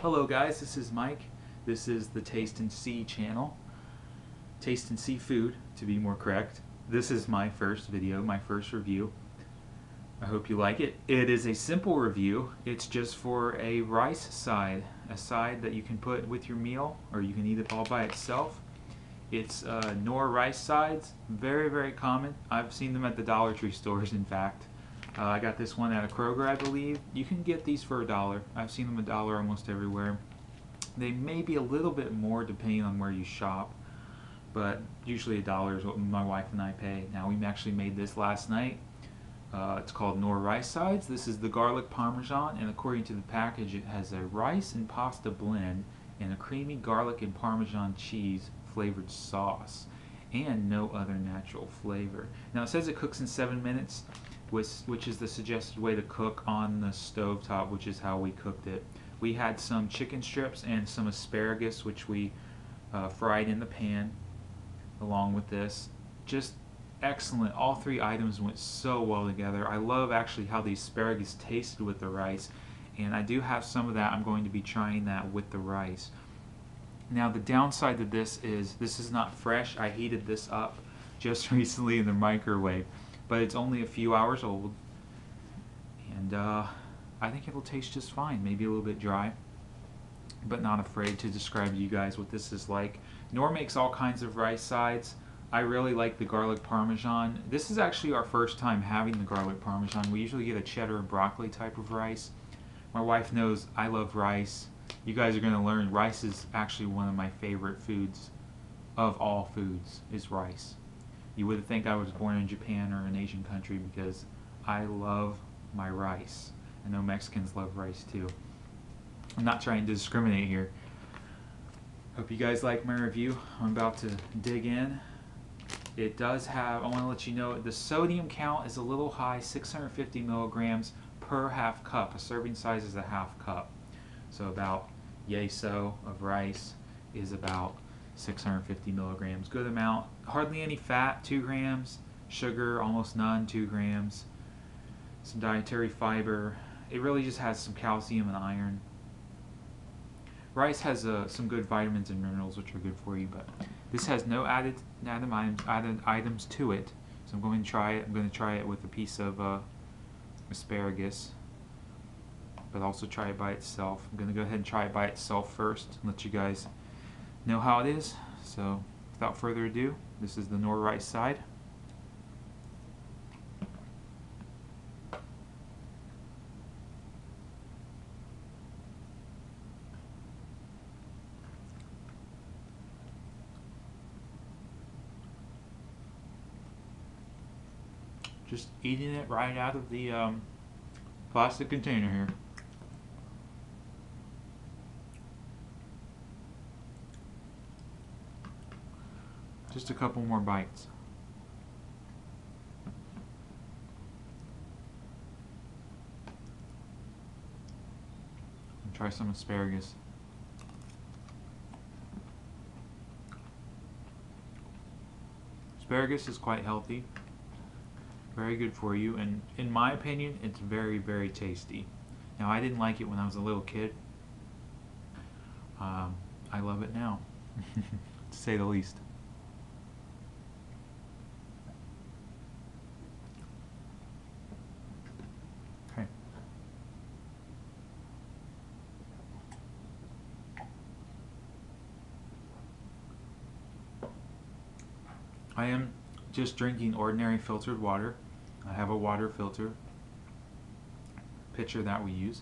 Hello guys, this is Mike. This is the Taste and See channel. Taste and See food, to be more correct. This is my first video, my first review. I hope you like it. It is a simple review. It's just for a rice side, a side that you can put with your meal, or you can eat it all by itself. It's Knorr rice sides, very, very common. I've seen them at the Dollar Tree stores, in fact. I got this one at a Kroger, I believe. You can get these for $1. I've seen them $1 almost everywhere. They may be a little bit more depending on where you shop, but usually $1 is what my wife and I pay. Now, we actually made this last night. It's called Knorr rice sides. This is the garlic Parmesan, and according to the package, it has a rice and pasta blend and a creamy garlic and Parmesan cheese flavored sauce, and no other natural flavor. Now, it says it cooks in 7 minutes. Which is the suggested way to cook on the stovetop, which is how we cooked it. We had some chicken strips and some asparagus, which we fried in the pan along with this. Just excellent. All three items went so well together. I love actually how the asparagus tasted with the rice, and I do have some of that. I'm going to be trying that with the rice. Now, the downside to this is not fresh. I heated this up just recently in the microwave, but it's only a few hours old, and I think it'll taste just fine. Maybe a little bit dry, but not afraid to describe to you guys what this is like. Knorr makes all kinds of rice sides. I really like the garlic Parmesan. This is actually our first time having the garlic Parmesan. We usually get a cheddar and broccoli type of rice. My wife knows I love rice. You guys are going to learn rice is actually one of my favorite foods of all foods, is rice. You would think I was born in Japan or an Asian country because I love my rice. I know Mexicans love rice too. I'm not trying to discriminate here. Hope you guys like my review. I'm about to dig in. It does have, I want to let you know, the sodium count is a little high, 650 milligrams per half cup. A serving size is a half cup. So about yay so of rice is about 650 milligrams, good amount. Hardly any fat, 2 grams. Sugar, almost none, 2 grams. Some dietary fiber. It really just has some calcium and iron. Rice has some good vitamins and minerals, which are good for you, but this has no added items to it. So I'm going to try it. I'm going to try it with a piece of asparagus, but also try it by itself. I'm going to go ahead and try it by itself first and let you guys know how it is. So without further ado, this is the Knorr rice side. Just eating it right out of the plastic container here. Just a couple more bites. And try some asparagus. Asparagus is quite healthy, very good for you, and in my opinion, it's very, very tasty. Now, I didn't like it when I was a little kid. I love it now, to say the least. Okay. I am just drinking ordinary filtered water. I have a water filter pitcher that we use.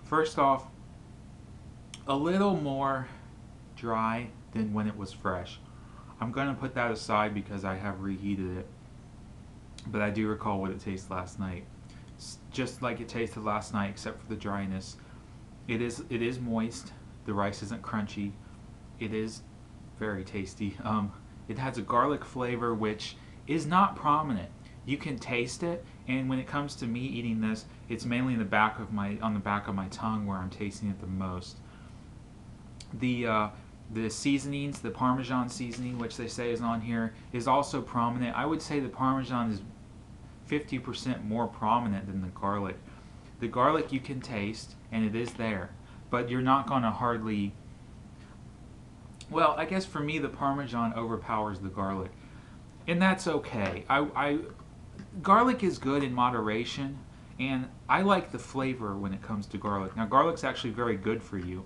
First off, a little more dry than when it was fresh. I'm going to put that aside because I have reheated it, but I do recall what it tasted last night. It's just like it tasted last night, except for the dryness. It is moist. The rice isn't crunchy. It is very tasty. It has a garlic flavor which is not prominent. You can taste it, and when it comes to me eating this, it's mainly on the back of my tongue where I'm tasting it the most. The seasonings, the Parmesan seasoning, which they say is on here, is also prominent. I would say the Parmesan is 50% more prominent than the garlic. The garlic you can taste, and it is there, but you're not going to hardly. Well, I guess for me, the Parmesan overpowers the garlic, and that's okay. Garlic is good in moderation, and I like the flavor when it comes to garlic. Now, garlic's actually very good for you,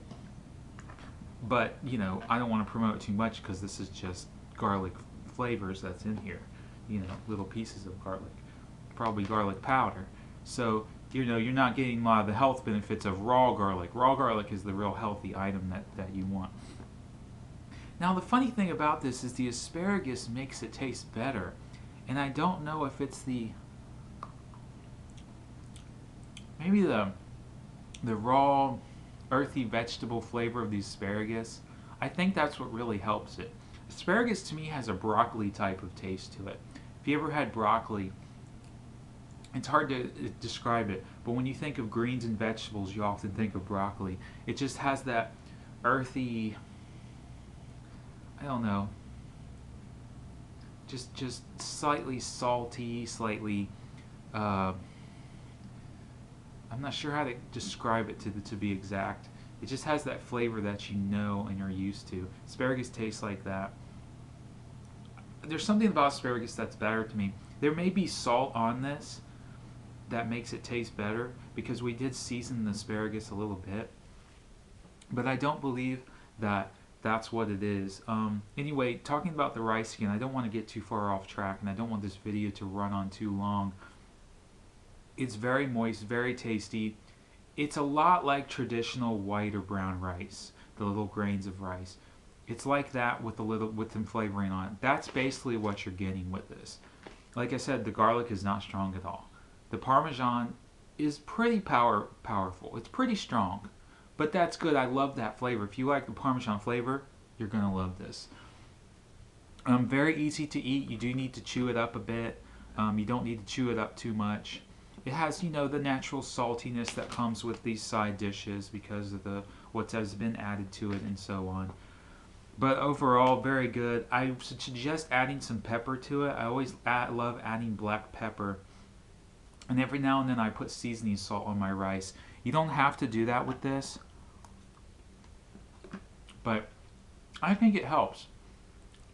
but you know, I don't want to promote it too much because this is just garlic flavors that's in here. You know, little pieces of garlic, probably garlic powder. So you know, you're not getting a lot of the health benefits of raw garlic. Raw garlic is the real healthy item that you want. Now, the funny thing about this is the asparagus makes it taste better. And I don't know if it's maybe the raw, earthy vegetable flavor of the asparagus. I think that's what really helps it. Asparagus to me has a broccoli type of taste to it. If you ever had broccoli, it's hard to describe it, but when you think of greens and vegetables, you often think of broccoli. It just has that earthy, I don't know, just slightly salty, slightly, I'm not sure how to describe it to be exact. It just has that flavor that you know and are used to. Asparagus tastes like that. There's something about asparagus that's better to me. There may be salt on this that makes it taste better because we did season the asparagus a little bit, but I don't believe that that's what it is. Anyway, talking about the rice again, I don't want to get too far off track, and I don't want this video to run on too long. It's very moist, very tasty. It's a lot like traditional white or brown rice, the little grains of rice. It's like that with some flavoring on it. That's basically what you're getting with this. Like I said, the garlic is not strong at all. The Parmesan is pretty powerful. It's pretty strong, but that's good. I love that flavor. If you like the Parmesan flavor, you're gonna love this. Very easy to eat. You do need to chew it up a bit. You don't need to chew it up too much. It has, you know, the natural saltiness that comes with these side dishes because of what has been added to it and so on. But overall, very good. I suggest adding some pepper to it. I always love adding black pepper. And every now and then I put seasoning salt on my rice. You don't have to do that with this, but I think it helps.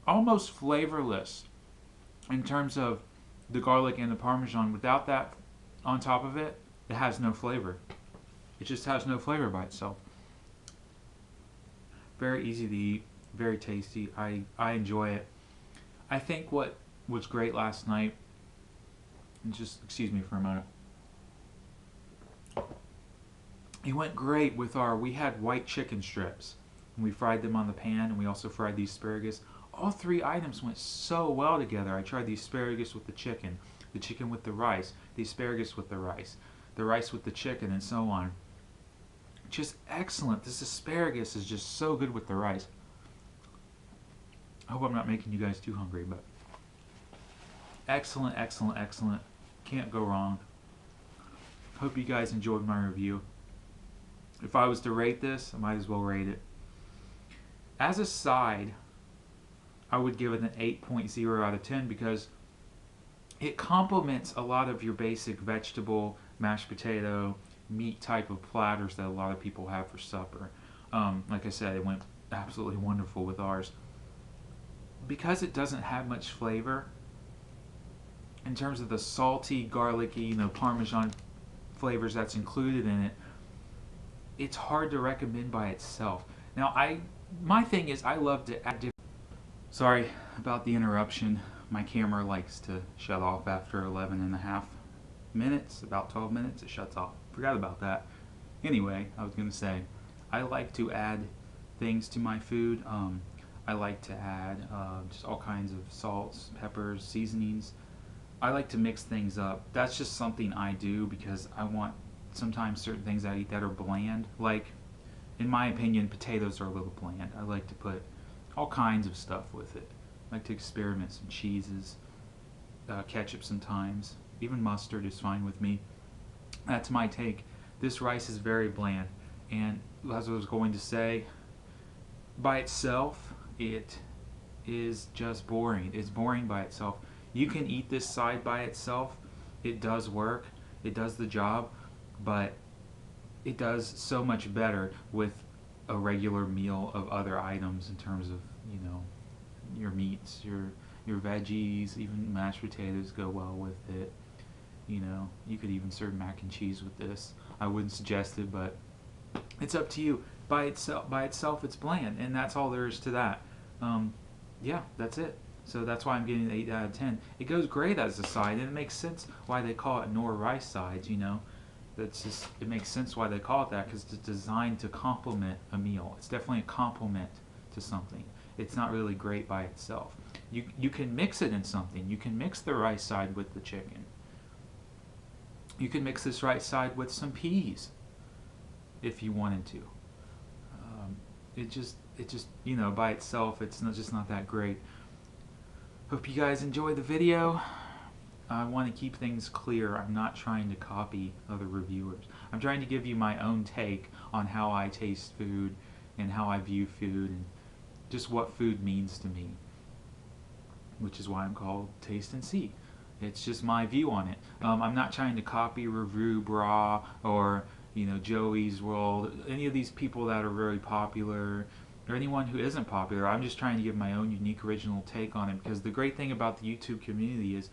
Almost flavorless in terms of the garlic and the Parmesan. Without that on top of it, it has no flavor. It just has no flavor by itself. Very easy to eat, very tasty. I enjoy it. I think what was great last night, and just excuse me for a moment, it went great with we had white chicken strips, and we fried them on the pan, and we also fried the asparagus. All three items went so well together. I tried the asparagus with the chicken with the rice, the asparagus with the rice with the chicken, and so on. Just excellent. This asparagus is just so good with the rice. I hope I'm not making you guys too hungry, but excellent, excellent, excellent. Can't go wrong. Hope you guys enjoyed my review. If I was to rate this, I might as well rate it. As a side, I would give it an 8.0 out of 10 because it complements a lot of your basic vegetable, mashed potato, meat type of platters that a lot of people have for supper. Like I said, it went absolutely wonderful with ours. Because it doesn't have much flavor, in terms of the salty, garlicky, you know, Parmesan flavors that's included in it, it's hard to recommend by itself. Now, my thing is I love to add different. Sorry about the interruption. My camera likes to shut off after 11.5 minutes, about 12 minutes, it shuts off. Forgot about that. Anyway, I was going to say, I like to add things to my food. I like to add just all kinds of salts, peppers, seasonings. I like to mix things up. That's just something I do because I want sometimes certain things I eat that are bland. Like, in my opinion, potatoes are a little bland. I like to put all kinds of stuff with it. I like to experiment, some cheeses, ketchup sometimes. Even mustard is fine with me. That's my take. This rice is very bland. And as I was going to say, by itself, it is just boring. It's boring by itself. You can eat this side by itself. It does work. It does the job. but it does so much better with a regular meal of other items in terms of, you know, your meats, your veggies, even mashed potatoes go well with it. You know, you could even serve mac and cheese with this. I wouldn't suggest it, but it's up to you. By itself, it's bland, and that's all there is to that. Yeah, that's it. So that's why I'm getting an 8 out of 10. It goes great as a side, and it makes sense why they call it Knorr rice sides. You know, that's just, it makes sense why they call it that, because it's designed to complement a meal. It's definitely a complement to something. It's not really great by itself. You can mix it in something. You can mix the rice side with the chicken. You can mix this rice side with some peas if you wanted to. It just you know, by itself, it's just not that great. Hope you guys enjoy the video. I want to keep things clear. I'm not trying to copy other reviewers. I'm trying to give you my own take on how I taste food and how I view food and just what food means to me, which is why I'm called Taste and See. It's just my view on it. I'm not trying to copy Review Bra or, you know, Joey's World, any of these people that are very popular, or anyone who isn't popular. I'm just trying to give my own unique original take on it, because the great thing about the YouTube community is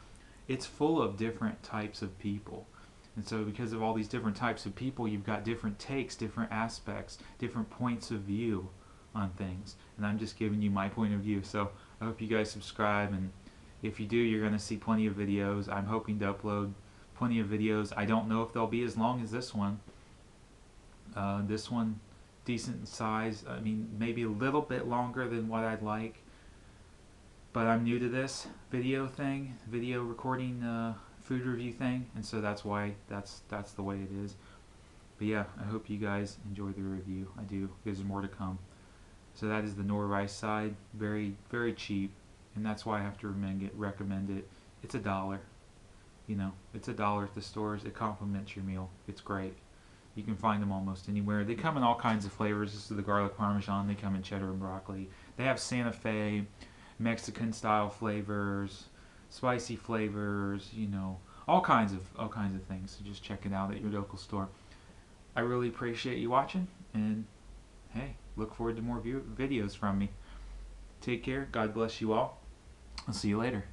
it's full of different types of people. And so because of all these different types of people, you've got different takes, different aspects, different points of view on things. And I'm just giving you my point of view. So I hope you guys subscribe, and if you do, you're going to see plenty of videos. I'm hoping to upload plenty of videos. I don't know if they'll be as long as this one. This one, decent size. I mean, maybe a little bit longer than what I'd like. But I'm new to this video thing, video recording, food review thing, and so that's why that's the way it is. But yeah, I hope you guys enjoy the review. I do. There's more to come. So that is the Knorr rice side. Very, very cheap, and that's why I have to recommend it. It's $1. You know, it's $1 at the stores. It complements your meal. It's great. You can find them almost anywhere. They come in all kinds of flavors. This is the garlic parmesan. They come in cheddar and broccoli. They have Santa Fe, Mexican style flavors, spicy flavors, you know, all kinds of things. So just check it out at your local store. I really appreciate you watching, and hey, look forward to more videos from me. Take care. God bless you all. I'll see you later.